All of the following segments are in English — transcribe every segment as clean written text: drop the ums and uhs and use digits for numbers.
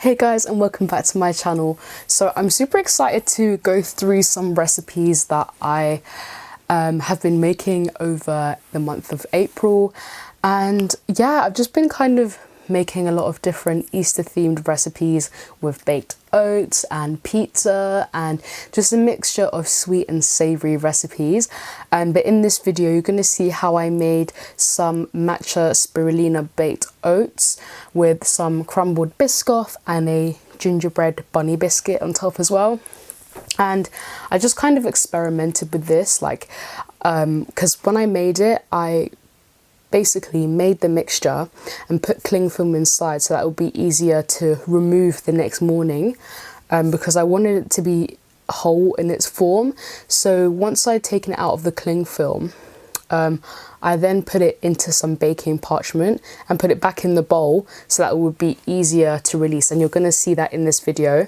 Hey guys, and welcome back to my channel. So I'm super excited to go through some recipes that I have been making over the month of April. And yeah, I've just been kind of making a lot of different Easter themed recipes with baked oats and pizza and just a mixture of sweet and savory recipes. But in this video you're going to see how I made some matcha spirulina baked oats with some crumbled biscoff and a gingerbread bunny biscuit on top as well. And I just kind of experimented with this, like because when I made it, I basically made the mixture and put cling film inside so that it would be easier to remove the next morning, because I wanted it to be whole in its form. So once I'd taken it out of the cling film, I then put it into some baking parchment and put it back in the bowl so that it would be easier to release, and you're going to see that in this video.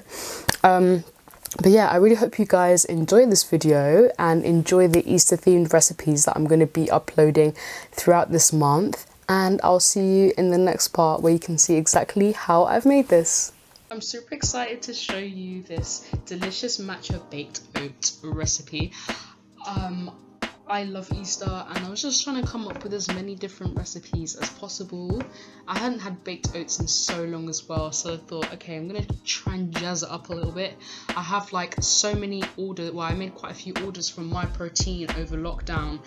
But yeah, I really hope you guys enjoy this video and enjoy the Easter themed recipes that I'm going to be uploading throughout this month. And I'll see you in the next part where you can see exactly how I've made this. I'm super excited to show you this delicious matcha baked oat recipe. I love Easter and I was just trying to come up with as many different recipes as possible. I hadn't had baked oats in so long as well, so I thought, okay, I'm gonna try and jazz it up a little bit. I have like so many orders, well, I made quite a few orders from My Protein over lockdown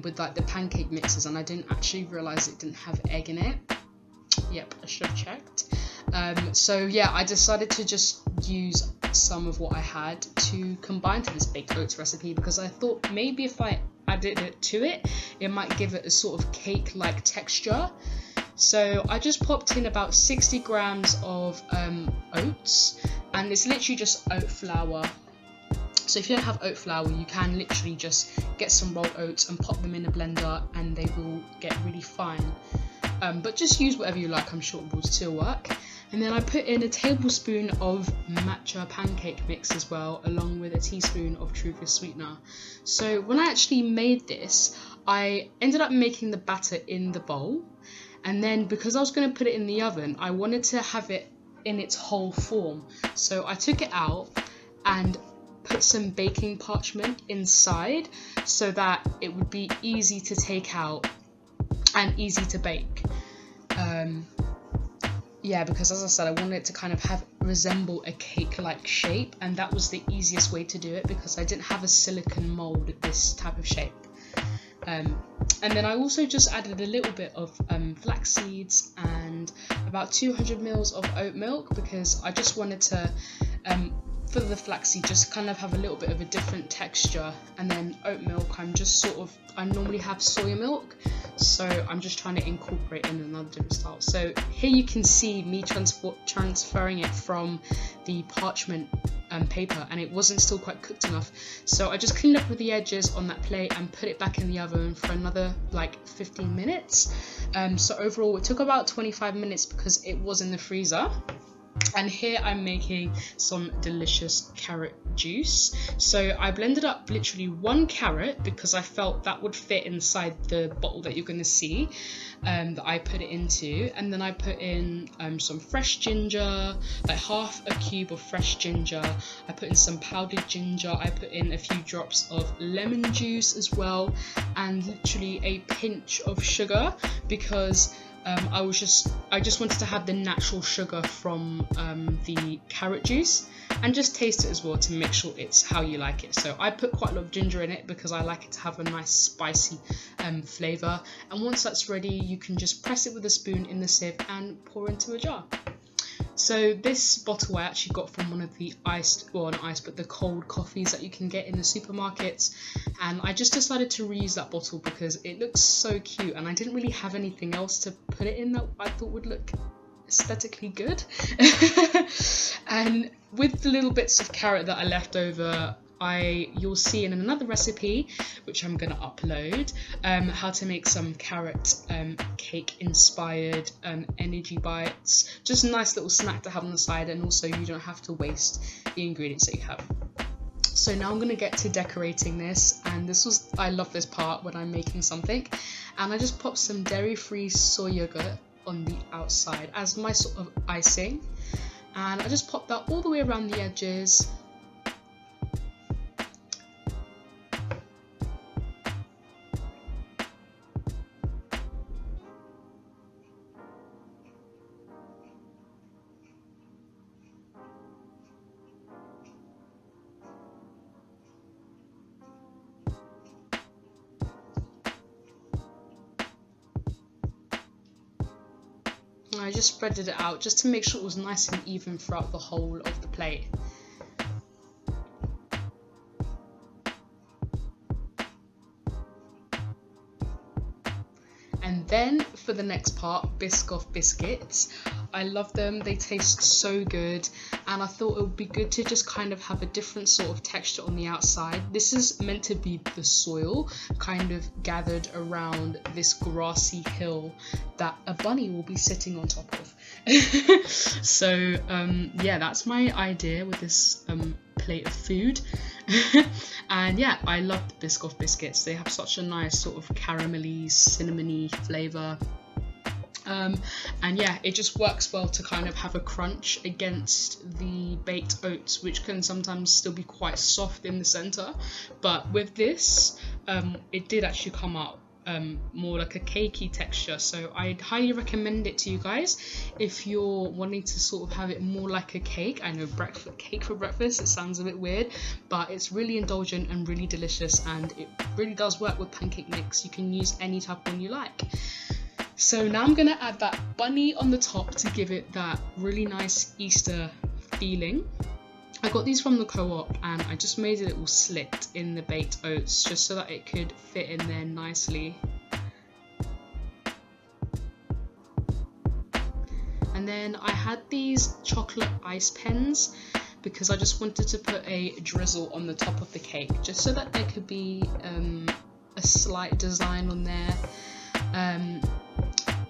with like the pancake mixes, and I didn't actually realise it didn't have egg in it. Yep, I should have checked. So yeah, I decided to just use some of what I had to combine to this baked oats recipe, because I thought maybe if I added it to it, it might give it a sort of cake-like texture. So I just popped in about 60 grams of oats, and it's literally just oat flour. So if you don't have oat flour, you can literally just get some rolled oats and pop them in a blender and they will get really fine. But just use whatever you like, I'm sure it will still work. And then I put in a tablespoon of matcha pancake mix as well, along with a teaspoon of truvia sweetener. So when I actually made this, I ended up making the batter in the bowl. And then because I was going to put it in the oven, I wanted to have it in its whole form. So I took it out and put some baking parchment inside so that it would be easy to take out and easy to bake. Yeah, because as I said, I wanted it to kind of resemble a cake-like shape, and that was the easiest way to do it because I didn't have a silicone mold at this type of shape. And then I also just added a little bit of flax seeds and about 200 mils of oat milk, because I just wanted to, for the flaxseed, just kind of have a little bit of a different texture. And then oat milk, I normally have soya milk, so I'm just trying to incorporate in another different style. So here you can see me transferring it from the parchment paper, and it wasn't still quite cooked enough, so I just cleaned up with the edges on that plate and put it back in the oven for another like 15 minutes. So overall it took about 25 minutes because it was in the freezer. And here I'm making some delicious carrot juice. So I blended up literally 1 carrot because I felt that would fit inside the bottle that you're going to see, that I put it into. And then I put in some fresh ginger, like half a cube of fresh ginger. I put in some powdered ginger. I put in a few drops of lemon juice as well, and literally a pinch of sugar, because I just wanted to have the natural sugar from the carrot juice, and just taste it as well to make sure it's how you like it. So I put quite a lot of ginger in it because I like it to have a nice spicy flavour. And once that's ready, you can just press it with a spoon in the sieve and pour into a jar. So this bottle I actually got from one of the the cold coffees that you can get in the supermarkets, and I just decided to reuse that bottle because it looks so cute, and I didn't really have anything else to put it in that I thought would look aesthetically good. And with the little bits of carrot that I left over, you'll see in another recipe, which I'm going to upload, how to make some carrot cake inspired energy bites. Just a nice little snack to have on the side, and also you don't have to waste the ingredients that you have. So now I'm going to get to decorating this, and I love this part when I'm making something, and I just pop some dairy-free soy yogurt on the outside as my sort of icing. and I just pop that all the way around the edges. I just spreaded it out just to make sure it was nice and even throughout the whole of the plate. And then for the next part, biscoff biscuits. I love them, they taste so good, and I thought it would be good to just kind of have a different sort of texture on the outside. This is meant to be the soil kind of gathered around this grassy hill that a bunny will be sitting on top of. So yeah, that's my idea with this plate of food. And yeah, I love the biscoff biscuits. They have such a nice sort of caramelly, cinnamony flavour. And yeah, it just works well to kind of have a crunch against the baked oats, which can sometimes still be quite soft in the center. But with this, it did actually come out more like a cakey texture, so I'd highly recommend it to you guys if you're wanting to sort of have it more like a cake. I know cake for breakfast, it sounds a bit weird, but it's really indulgent and really delicious, and it really does work with pancake mix. You can use any type of one you like. So now I'm gonna add that bunny on the top to give it that really nice Easter feeling. I got these from the co-op and I just made a little slit in the baked oats just so that it could fit in there nicely. And then I had these chocolate ice pens because I just wanted to put a drizzle on the top of the cake just so that there could be a slight design on there.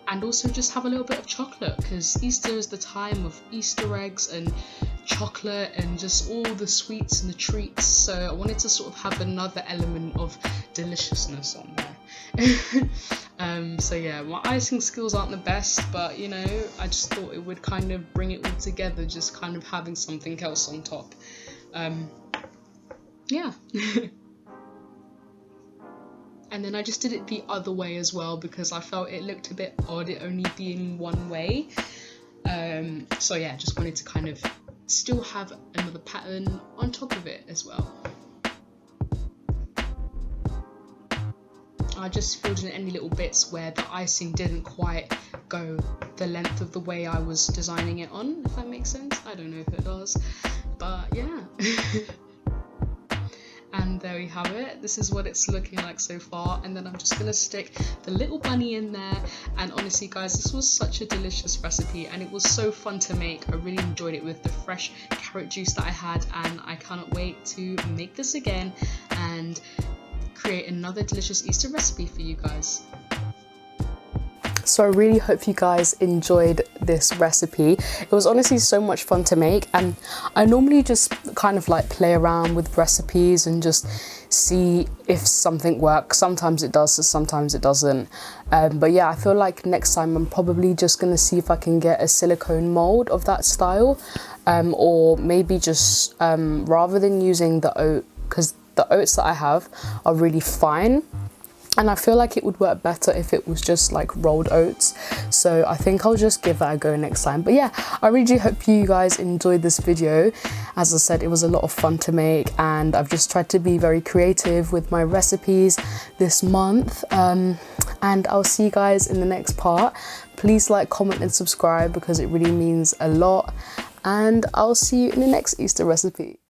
And also just have a little bit of chocolate because Easter is the time of Easter eggs and chocolate and just all the sweets and the treats, so I wanted to sort of have another element of deliciousness on there. So yeah, my icing skills aren't the best, but you know, I just thought it would kind of bring it all together, just kind of having something else on top. Yeah. And then I just did it the other way as well because I felt it looked a bit odd, it only being one way. So yeah, just wanted to kind of still have another pattern on top of it as well. I just filled in any little bits where the icing didn't quite go the length of the way I was designing it on, if that makes sense. I don't know if it does, but yeah. And there we have it. This is what it's looking like so far, and then I'm just gonna stick the little bunny in there. And honestly guys, this was such a delicious recipe and it was so fun to make. I really enjoyed it with the fresh carrot juice that I had, and I cannot wait to make this again and create another delicious Easter recipe for you guys. So I really hope you guys enjoyed this recipe. It was honestly so much fun to make, and I normally just kind of like play around with recipes and just see if something works. Sometimes it does, sometimes it doesn't. But yeah, I feel like next time I'm probably just gonna see if I can get a silicone mold of that style, or maybe just rather than using the oat, because the oats that I have are really fine. And I feel like it would work better if it was just like rolled oats. So I think I'll just give that a go next time. But yeah, I really do hope you guys enjoyed this video. As I said, it was a lot of fun to make, and I've just tried to be very creative with my recipes this month. And I'll see you guys in the next part. Please like, comment and subscribe because it really means a lot. And I'll see you in the next Easter recipe.